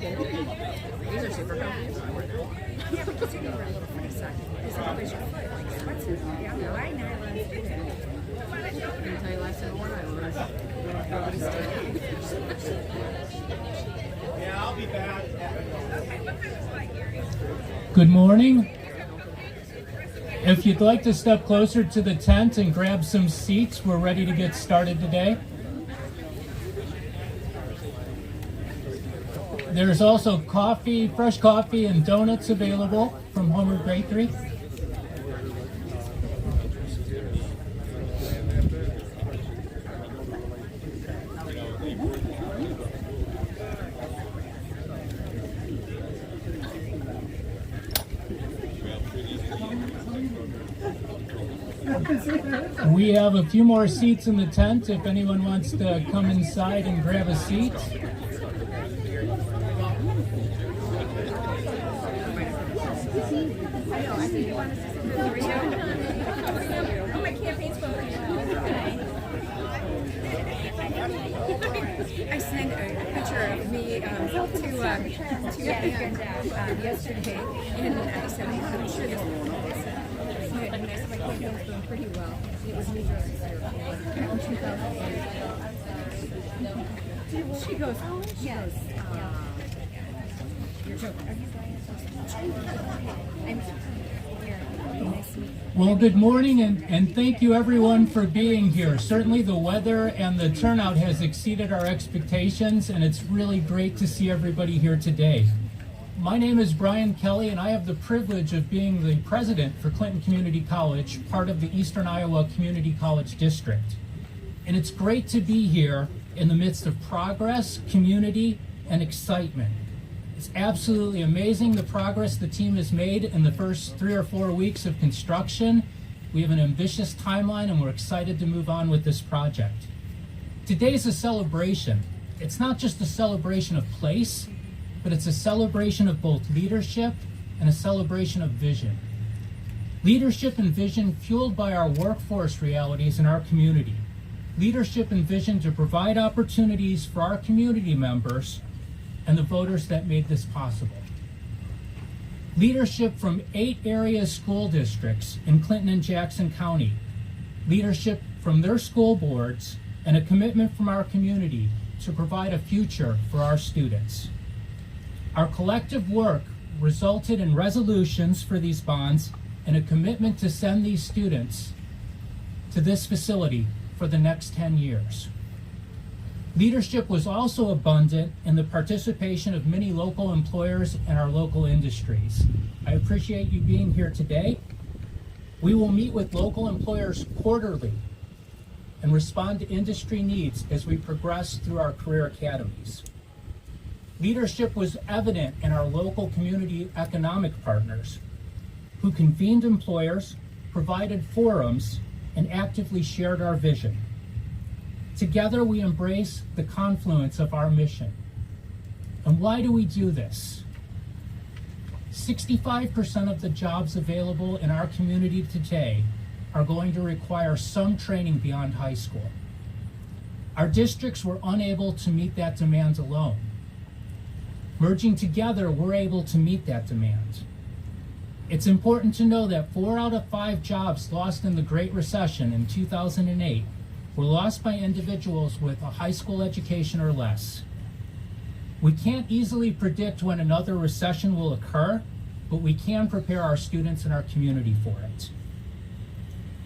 These are super comfortable. Yeah, but you need a little for a second. Because otherwise your foot like sweats it. Yeah, no, I never learned to do that. I can tell you last time when I was. Yeah, I'll be back. Good morning. If you'd like to step closer to the tent and grab some seats, we're ready to get started today. There's also coffee, fresh coffee and donuts available from Homer Bakery. We have a few more seats in the tent if anyone wants to come inside and grab a seat. I sent a picture of me to Erin yesterday, and I said, I'm sure this and I said, my campaign's going pretty well. It was me dressed in 2008. She goes, yes. You're joking. Are you guys? Well, good morning and thank you everyone for being here. Certainly the weather and the turnout has exceeded our expectations, and it's really great to see everybody here today. My name is Brian Kelly, and I have the privilege of being the president for Clinton Community College, part of the Eastern Iowa Community College District. And it's great to be here in the midst of progress, community, and excitement. It's absolutely amazing the progress the team has made in the first 3 or 4 weeks of construction. We have an ambitious timeline, and we're excited to move on with this project. Today's a celebration. It's not just a celebration of place, but it's a celebration of both leadership and a celebration of vision. Leadership and vision fueled by our workforce realities in our community. Leadership and vision to provide opportunities for our community members and the voters that made this possible. Leadership from 8 area school districts in Clinton and Jackson County. Leadership from their school boards and a commitment from our community to provide a future for our students. Our collective work resulted in resolutions for these bonds and a commitment to send these students to this facility for the next 10 years. Leadership was also abundant in the participation of many local employers and our local industries. I appreciate you being here today. We will meet with local employers quarterly and respond to industry needs as we progress through our career academies. Leadership was evident in our local community economic partners who convened employers, provided forums, and actively shared our vision. Together, we embrace the confluence of our mission. And why do we do this? 65% of the jobs available in our community today are going to require some training beyond high school. Our districts were unable to meet that demand alone. Merging together, we're able to meet that demand. It's important to know that 4 out of 5 jobs lost in the Great Recession in 2008 were lost by individuals with a high school education or less. We can't easily predict when another recession will occur, but we can prepare our students and our community for it.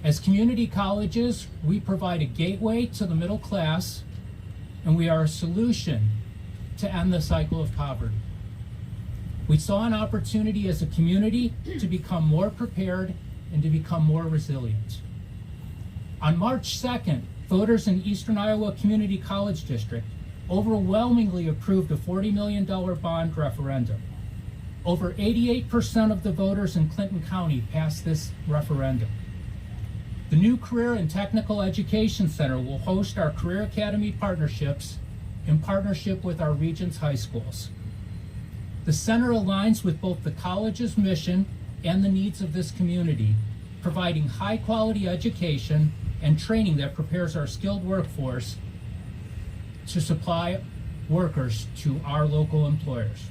As community colleges, we provide a gateway to the middle class, and we are a solution to end the cycle of poverty. We saw an opportunity as a community to become more prepared and to become more resilient. On March 2nd, voters in Eastern Iowa Community College District overwhelmingly approved a $40 million bond referendum. Over 88% of the voters in Clinton County passed this referendum. The new Career and Technical Education Center will host our Career Academy partnerships in partnership with our region's high schools. The center aligns with both the college's mission and the needs of this community, providing high-quality education and training that prepares our skilled workforce to supply workers to our local employers.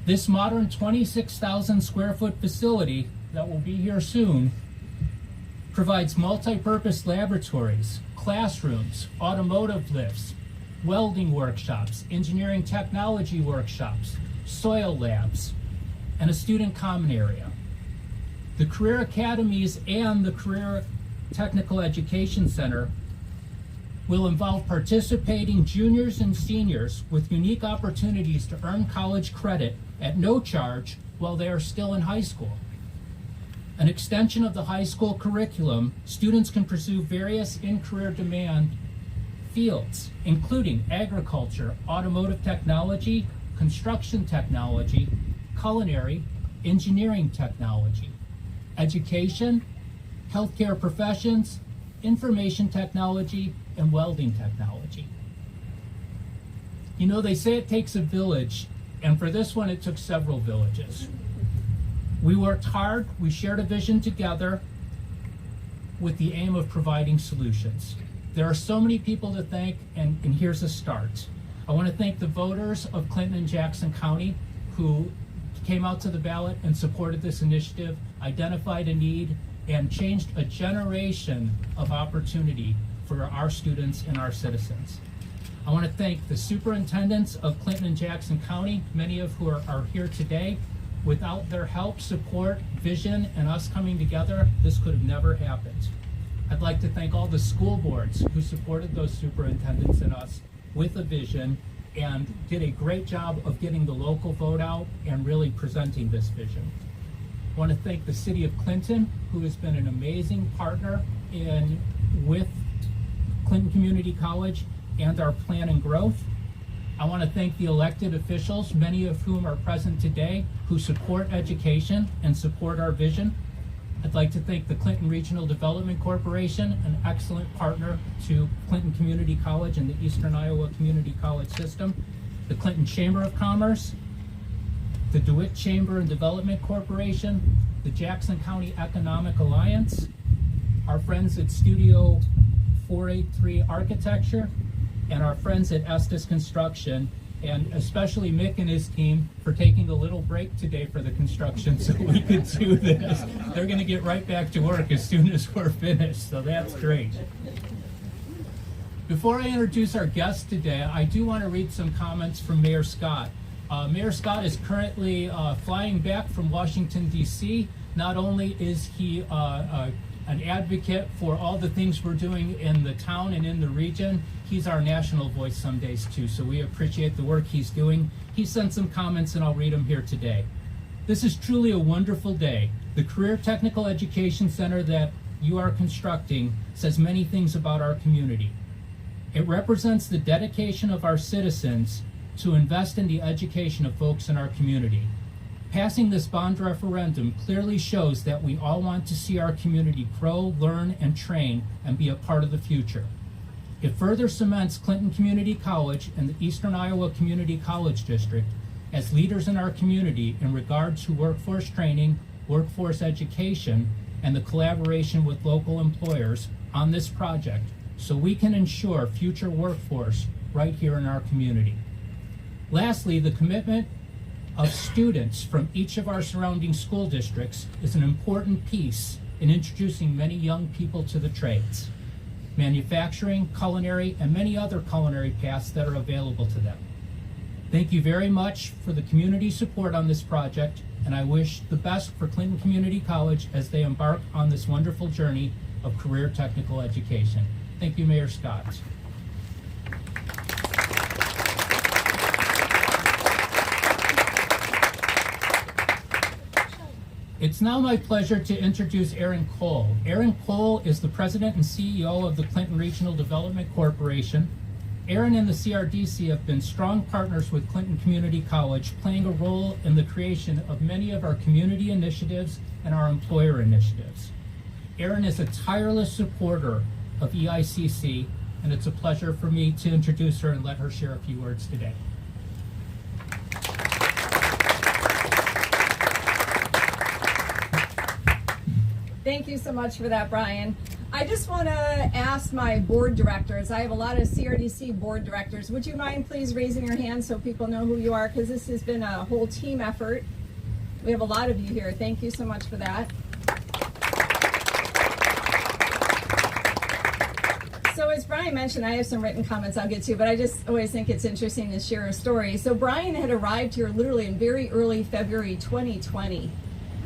This modern 26,000 square foot facility that will be here soon provides multi-purpose laboratories, classrooms, automotive lifts, welding workshops, engineering technology workshops, soil labs, and a student common area. The Career Academies and the Career Technical Education Center will involve participating juniors and seniors with unique opportunities to earn college credit at no charge while they are still in high school. An extension of the high school curriculum, students can pursue various in-career demand fields, including agriculture, automotive technology, construction technology, culinary, engineering technology, education, healthcare professions, information technology, and welding technology. You know, they say it takes a village, and for this one it took several villages. We worked hard, we shared a vision together with the aim of providing solutions. There are so many people to thank, and here's a start. I want to thank the voters of Clinton and Jackson County who came out to the ballot and supported this initiative, identified a need, and changed a generation of opportunity for our students and our citizens. I want to thank the superintendents of Clinton and Jackson County, many of who are here today. Without their help, support, vision, and us coming together, this could have never happened. I'd like to thank all the school boards who supported those superintendents and us with a vision and did a great job of getting the local vote out and really presenting this vision. I want to thank the city of Clinton, who has been an amazing partner with Clinton Community College and our plan and growth. I want to thank the elected officials, many of whom are present today, who support education and support our vision. I'd like to thank the Clinton Regional Development Corporation, an excellent partner to Clinton Community College and the Eastern Iowa Community College system, the Clinton Chamber of Commerce, the DeWitt Chamber and Development Corporation, the Jackson County Economic Alliance, our friends at Studio 483 Architecture, and our friends at Estes Construction, and especially Mick and his team for taking a little break today for the construction so we could do this. They're going to get right back to work as soon as we're finished, so that's great. Before I introduce our guest today, I do want to read some comments from Mayor Scott. Mayor Scott is currently flying back from Washington, D.C. Not only is he an advocate for all the things we're doing in the town and in the region, he's our national voice some days too, so we appreciate the work he's doing. He sent some comments and I'll read them here today. This is truly a wonderful day. The Career Technical Education Center that you are constructing says many things about our community. It represents the dedication of our citizens to invest in the education of folks in our community. Passing this bond referendum clearly shows that we all want to see our community grow, learn, and train, and be a part of the future. It further cements Clinton Community College and the Eastern Iowa Community College District as leaders in our community in regard to workforce training, workforce education, and the collaboration with local employers on this project so we can ensure future workforce right here in our community. Lastly, the commitment of students from each of our surrounding school districts is an important piece in introducing many young people to the trades, manufacturing, culinary, and many other culinary paths that are available to them. Thank you very much for the community support on this project, and I wish the best for Clinton Community College as they embark on this wonderful journey of career technical education. Thank you, Mayor Scott. It's now my pleasure to introduce Erin Cole. Erin Cole is the president and CEO of the Clinton Regional Development Corporation. Erin and the CRDC have been strong partners with Clinton Community College, playing a role in the creation of many of our community initiatives and our employer initiatives. Erin is a tireless supporter of EICC, and it's a pleasure for me to introduce her and let her share a few words today. Thank you so much for that, Brian. I I just want to ask my board directors. I have a lot of CRDC board directors. Would you mind please raising your hand so people know who you are? Because this has been a whole team effort. We have a lot of you here. Thank you so much for that. So as Brian mentioned, I have some written comments I'll get to, but I just always think it's interesting to share a story. So Brian had arrived here literally in very early February 2020.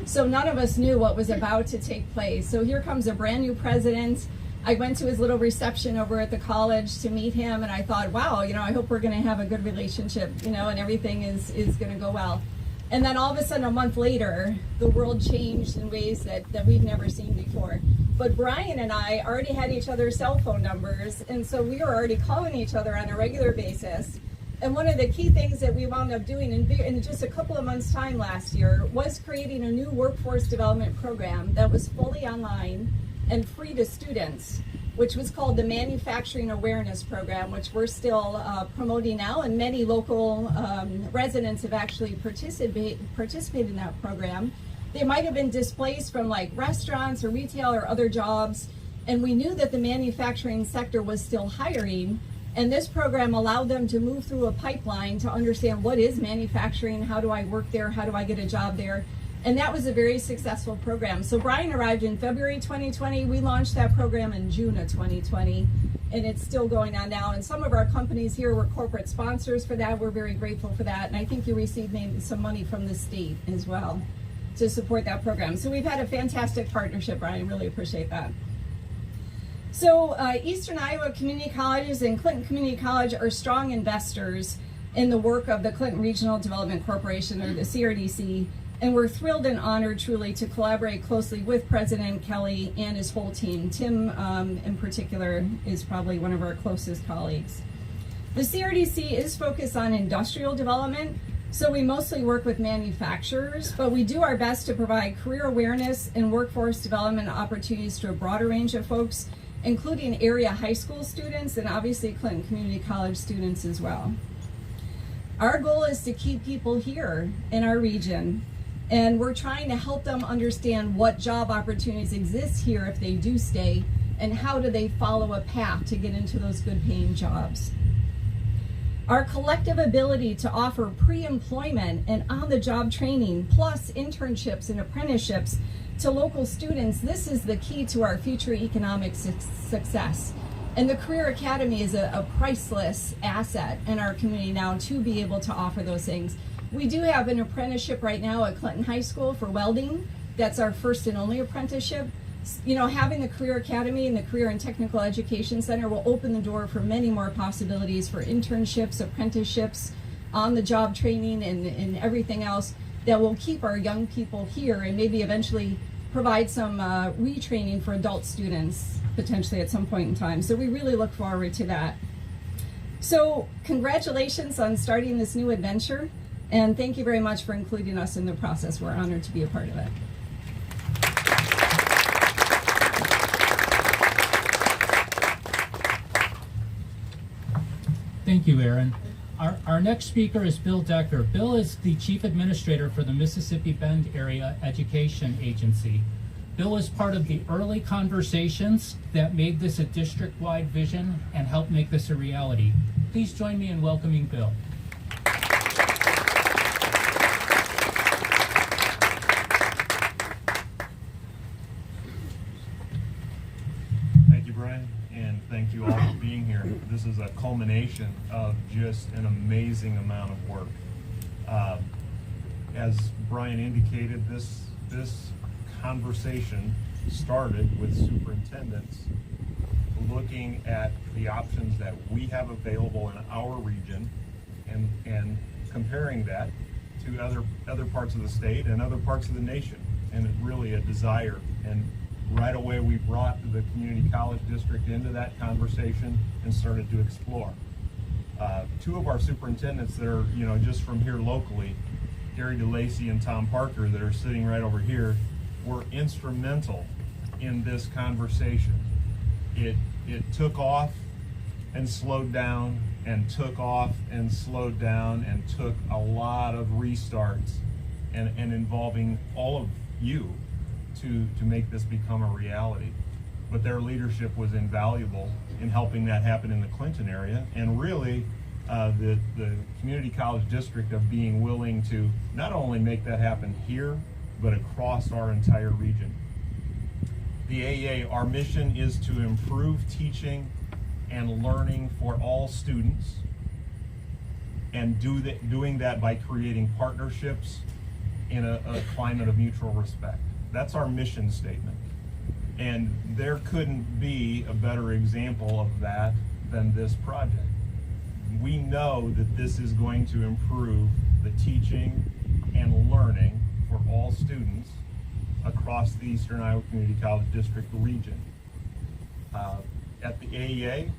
So none of us knew what was about to take place. So here comes a brand new president. I went to his little reception over at the college to meet him, and I thought, wow, I hope we're going to have a good relationship, and everything is going to go well. And then all of a sudden, a month later, the world changed in ways that we've never seen before. But Brian and I already had each other's cell phone numbers, and so we were already calling each other on a regular basis. And one of the key things that we wound up doing in just a couple of months' time last year was creating a new workforce development program that was fully online and free to students, which was called the Manufacturing Awareness Program, which we're still promoting now, and many local residents have actually participated in that program. They might have been displaced from like restaurants or retail or other jobs, and we knew that the manufacturing sector was still hiring, and this program allowed them to move through a pipeline to understand what is manufacturing, how do I work there, how do I get a job there. And that was a very successful program. So Brian arrived in February 2020. We launched that program in June of 2020, and it's still going on now. And some of our companies here were corporate sponsors for that. We're very grateful for that. And I think you received maybe some money from the state as well to support that program. So we've had a fantastic partnership, Brian. Really appreciate that. So Eastern Iowa Community Colleges and Clinton Community College are strong investors in the work of the Clinton Regional Development Corporation, or the CRDC. And we're thrilled and honored truly to collaborate closely with President Kelly and his whole team. Tim in particular is probably one of our closest colleagues. The CRDC is focused on industrial development, so we mostly work with manufacturers, but we do our best to provide career awareness and workforce development opportunities to a broader range of folks, including area high school students and obviously Clinton Community College students as well. Our goal is to keep people here in our region, and we're trying to help them understand what job opportunities exist here if they do stay, and how do they follow a path to get into those good paying jobs. Our collective ability to offer pre-employment and on-the-job training, plus internships and apprenticeships to local students, this is the key to our future economic success. And the Career Academy is a priceless asset in our community now to be able to offer those things. We do have an apprenticeship right now at Clinton High School for welding. That's our first and only apprenticeship. Having the Career Academy and the Career and Technical Education Center will open the door for many more possibilities for internships, apprenticeships, on-the-job training, and everything else that will keep our young people here and maybe eventually provide some retraining for adult students potentially at some point in time. So we really look forward to that. So congratulations on starting this new adventure, and thank you very much for including us in the process. We're honored to be a part of it. Thank you, Erin. Our next speaker is Bill Decker. Bill is the Chief Administrator for the Mississippi Bend Area Education Agency. Bill is part of the early conversations that made this a district-wide vision and helped make this a reality. Please join me in welcoming Bill. Thank you, Brian, and thank you all for being here. This is a culmination of just an amazing amount of work. As Brian indicated, this conversation started with superintendents looking at the options that we have available in our region and comparing that to other parts of the state and other parts of the nation, and really a desire. And right away we brought the community college district into that conversation and started to explore. Two of our superintendents that are just from here locally, Gary DeLacy and Tom Parker, that are sitting right over here, were instrumental in this conversation. It took off and slowed down and took off and slowed down and took a lot of restarts and involving all of you to make this become a reality. but their leadership was invaluable in helping that happen in the Clinton area, and really the community college district of being willing to not only make that happen here, but across our entire region. The AEA, our mission is to improve teaching and learning for all students, and doing that by creating partnerships in a climate of mutual respect. That's our mission statement. And there couldn't be a better example of that than this project. We know that this is going to improve the teaching and learning for all students across the Eastern Iowa Community College District region. At the AEA,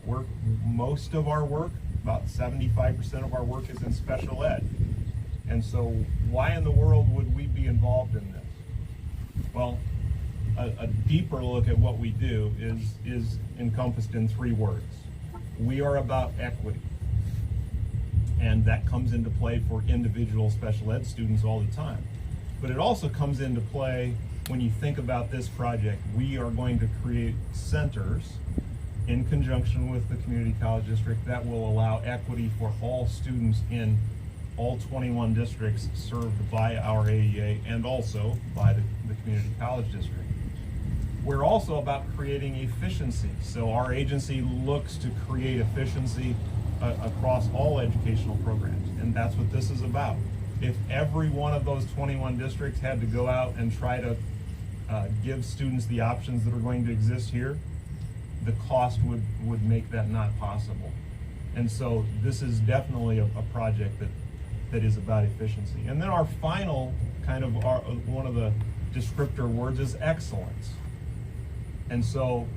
most of our work, about 75% of our work, is in special ed. And so why in the world would we be involved in this? Well, a deeper look at what we do is encompassed in 3 words. We are about equity. And that comes into play for individual special ed students all the time. But it also comes into play when you think about this project. We are going to create centers in conjunction with the community college district that will allow equity for all students in all 21 districts served by our AEA and also by the community college district. We're also about creating efficiency. So our agency looks to create efficiency across all educational programs, and that's what this is about. If every one of those 21 districts had to go out and try to give students the options that are going to exist here, the cost would make that not possible. And so this is definitely a project that is about efficiency. And then our final one of the descriptor words is excellence. And so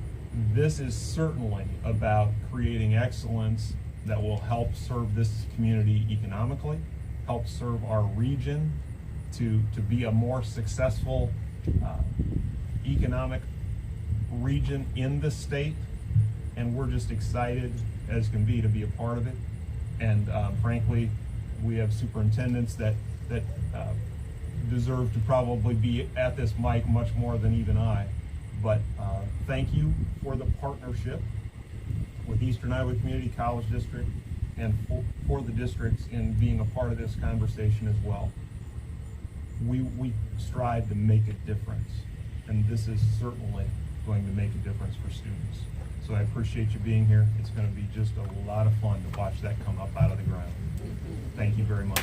this is certainly about creating excellence that will help serve this community economically, help serve our region to be a more successful economic region in the state. And we're just excited as can be to be a part of it. And frankly, we have superintendents that deserve to probably be at this mic much more than even I. But thank you for the partnership with Eastern Iowa Community College District and for the districts in being a part of this conversation as well. We strive to make a difference, and this is certainly going to make a difference for students. So I appreciate you being here. It's going to be just a lot of fun to watch that come up out of the ground. Thank you very much.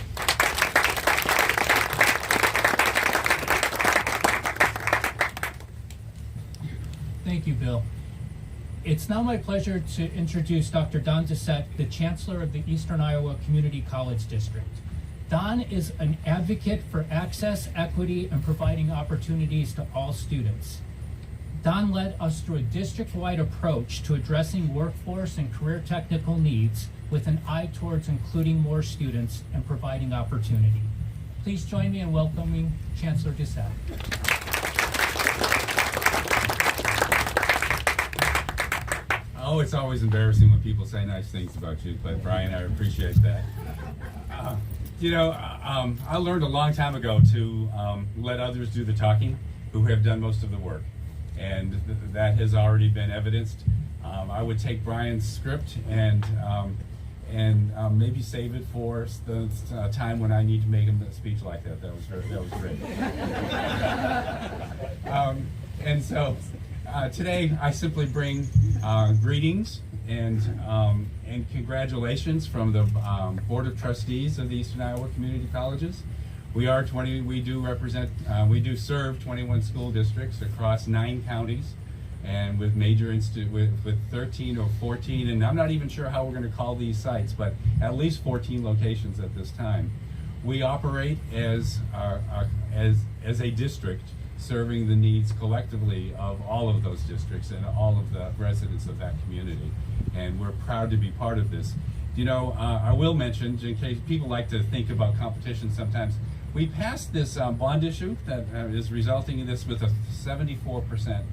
Thank you, Bill. It's now my pleasure to introduce Dr. Don Doucette, the Chancellor of the Eastern Iowa Community College District. Don is an advocate for access, equity, and providing opportunities to all students. Don led us through a district-wide approach to addressing workforce and career technical needs with an eye towards including more students and providing opportunity. Please join me in welcoming Chancellor Doucette. Oh, it's always embarrassing when people say nice things about you, but Brian, I appreciate that. I learned a long time ago to let others do the talking who have done most of the work, and that has already been evidenced. I would take Brian's script and maybe save it for the time when I need to make him a speech like that. That was great. And so today I simply bring greetings and congratulations from the Board of Trustees of the Eastern Iowa Community Colleges. We do serve 21 school districts across 9 counties, and with with 13 or 14, and I'm not even sure how we're going to call these sites, but at least 14 locations at this time. We operate as a district, serving the needs collectively of all of those districts and all of the residents of that community. And we're proud to be part of this. I will mention, in case people like to think about competition sometimes, we passed this bond issue that is resulting in this with a 74%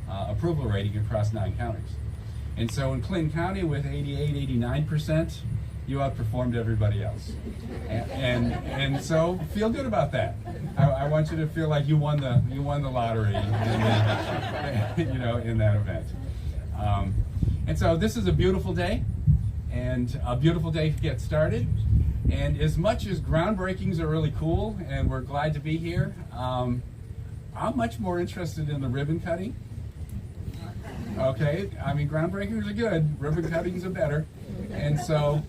approval rating across 9 counties. And so in Clinton County with 88, 89%, you outperformed everybody else. And so feel good about that. I want you to feel like you won the lottery, you know, in that event. And so this is a beautiful day, and a beautiful day to get started. And as much as groundbreakings are really cool, and we're glad to be here, I'm much more interested in the ribbon cutting. Okay, I mean, groundbreakings are good, ribbon cuttings are better. And so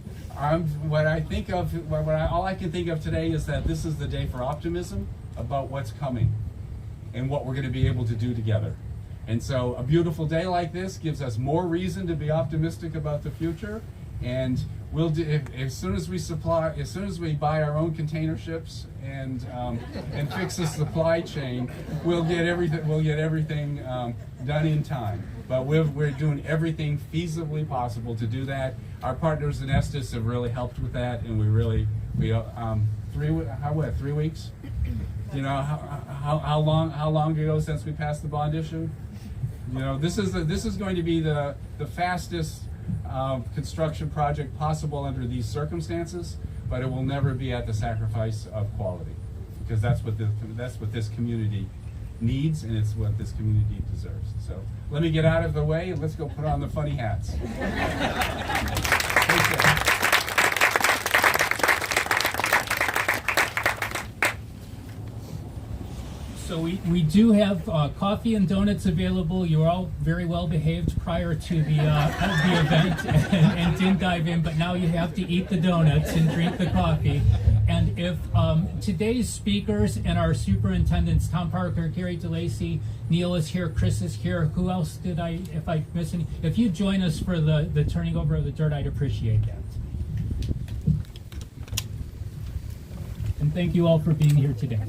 what I think of, all I can think of today is that this is the day for optimism about what's coming and what we're going to be able to do together. And so a beautiful day like this gives us more reason to be optimistic about the future. And we'll do, as soon as we buy our own container ships and fix the supply chain, we'll get everything done in time. But we're doing everything feasibly possible to do that. Our partners in Estes have really helped with that, and 3 weeks? You know, how long ago since we passed the bond issue? You know, this is going to be the fastest construction project possible under these circumstances, but it will never be at the sacrifice of quality, because that's what this community needs, and it's what this community deserves. So let me get out of the way and let's go put on the funny hats. So we do have coffee and donuts available. You were all very well behaved prior to the event and didn't dive in, but now you have to eat the donuts and drink the coffee. And if today's speakers and our superintendents, Tom Parker, Gary DeLacy, Neil is here, Chris is here, who else did if I missed any? If you join us for the turning over of the dirt, I'd appreciate that. And thank you all for being here today.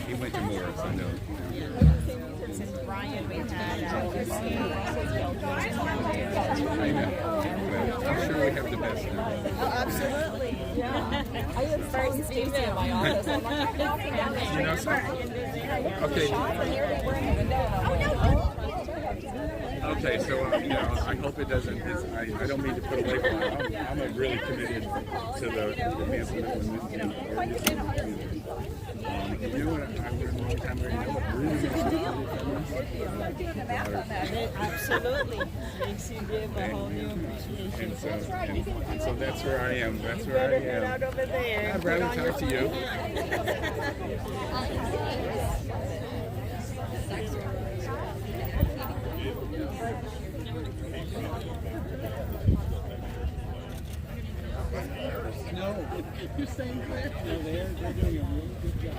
He went to Morris, I know. Since Brian, we had I know. I'm sure we have the best now. Oh, absolutely. Yeah. I was starting to see him in my office. I'm like, You know something? Okay. Okay, so you know, I hope it doesn't. I don't mean to put away from it. I'm really committed to the advancement of the community. You know what? I learned a long time ago. You know what really absolutely. Makes you give a whole new appreciation. and so that's where I am. That's where I am. Out over there. I'd rather talk to you. No, you're saying that. They're doing a really good job.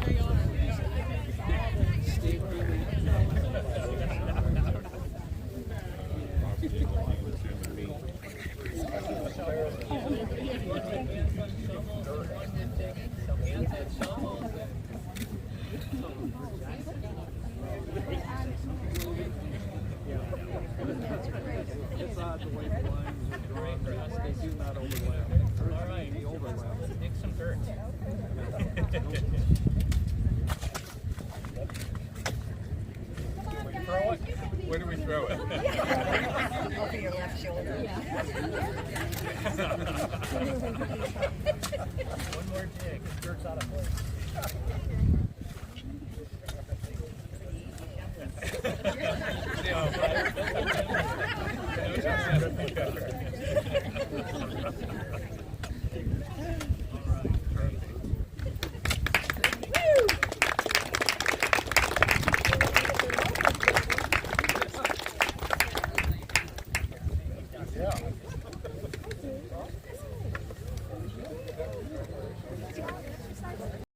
Stay where you're It's odd the way the lines are drawn. They do not overlap. All right, they overlap. Make some dirt. Throw it? Where do we throw it? Over your left shoulder. One more dig. Dirt's out of place.